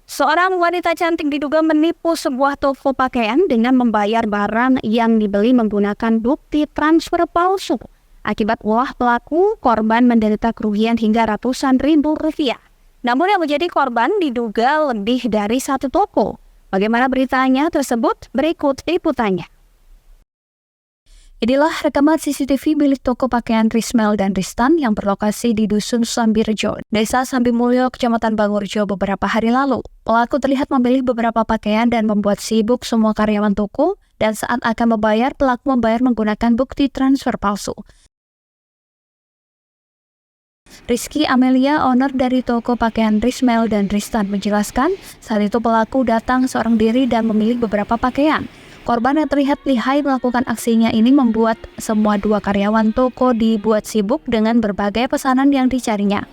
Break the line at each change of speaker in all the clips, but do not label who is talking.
Seorang wanita cantik diduga menipu sebuah toko pakaian dengan membayar barang yang dibeli menggunakan bukti transfer palsu. Akibat ulah pelaku, korban menderita kerugian hingga ratusan ribu rupiah. Namun yang menjadi korban diduga lebih dari satu toko. Bagaimana beritanya tersebut? Berikut liputannya. Inilah rekaman CCTV milik toko pakaian Rismel dan Ristan yang berlokasi di Dusun Sambirjo, Desa Sambimulyo, Kecamatan Bangurjo beberapa hari lalu. Pelaku terlihat memilih beberapa pakaian dan membuat sibuk semua karyawan toko, dan saat akan membayar, pelaku membayar menggunakan bukti transfer palsu. Rizky Amelia, owner dari toko pakaian Rismel dan Ristan, menjelaskan saat itu pelaku datang seorang diri dan memilih beberapa pakaian. Korban yang terlihat lihai melakukan aksinya ini membuat semua dua karyawan toko dibuat sibuk dengan berbagai pesanan yang dicarinya.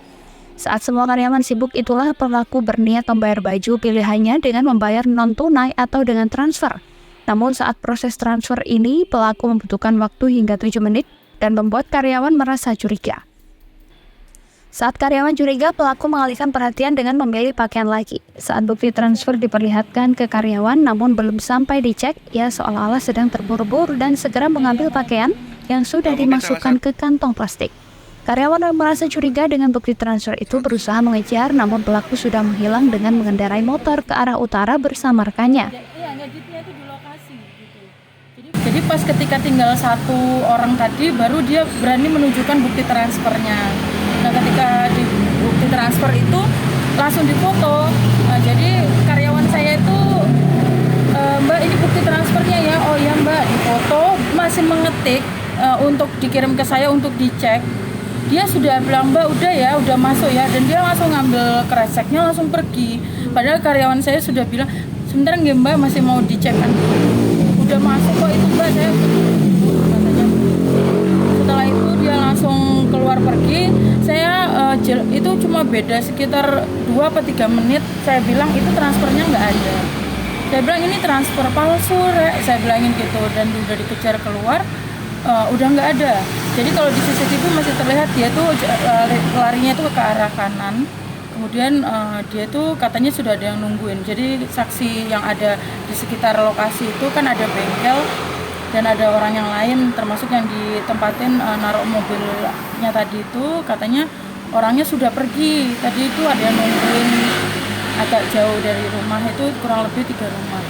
Saat semua karyawan sibuk itulah pelaku berniat membayar baju pilihannya dengan membayar non-tunai atau dengan transfer. Namun saat proses transfer ini, pelaku membutuhkan waktu hingga 7 menit dan membuat karyawan merasa curiga. Saat karyawan curiga, pelaku mengalihkan perhatian dengan memilih pakaian lagi. Saat bukti transfer diperlihatkan ke karyawan namun belum sampai dicek, ia seolah-olah sedang terburu-buru dan segera mengambil pakaian yang sudah dimasukkan ke kantong plastik. Karyawan yang merasa curiga dengan bukti transfer itu berusaha mengejar, namun pelaku sudah menghilang dengan mengendarai motor ke arah utara bersama rekannya.
Jadi pas ketika tinggal satu orang tadi, baru dia berani menunjukkan bukti transfernya. Nah, ketika di bukti transfer itu langsung difoto. Nah, jadi karyawan saya itu, Mbak ini bukti transfernya ya. Oh ya Mbak, difoto, masih mengetik untuk dikirim ke saya untuk dicek. Dia sudah bilang, Mbak udah ya, udah masuk ya. Dan dia langsung ngambil kreseknya langsung pergi. Padahal karyawan saya sudah bilang, sebentar nggih Mbak, masih mau dicek kan. Udah masuk kok itu Mbak, saya katanya. Setelah itu dia langsung keluar pergi. Saya itu cuma beda sekitar 2-3 menit. Saya bilang itu transfernya nggak ada. Saya bilang ini transfer palsu, Rek. Saya bilangin gitu, dan udah dikejar keluar, udah nggak ada. Jadi kalau di CCTV masih terlihat dia tuh larinya tuh ke arah kanan. Kemudian dia tuh katanya sudah ada yang nungguin. Jadi saksi yang ada di sekitar lokasi itu kan ada bengkel dan ada orang yang lain, termasuk yang ditempatin naruh mobilnya tadi itu, katanya orangnya sudah pergi. Tadi itu ada yang nungguin agak jauh dari rumah, itu kurang lebih 3 rumah.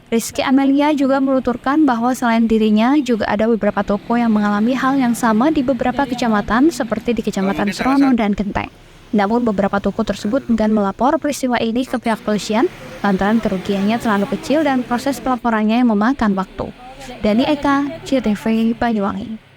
Rizky Amelia juga menuturkan bahwa selain dirinya, juga ada beberapa toko yang mengalami hal yang sama di beberapa kecamatan seperti di Kecamatan Serono dan Genteng. Namun beberapa toko tersebut enggan melapor peristiwa ini ke pihak polisian lantaran kerugiannya terlalu kecil dan proses pelaporannya yang memakan waktu. Dani Eka, CTV Banyuwangi.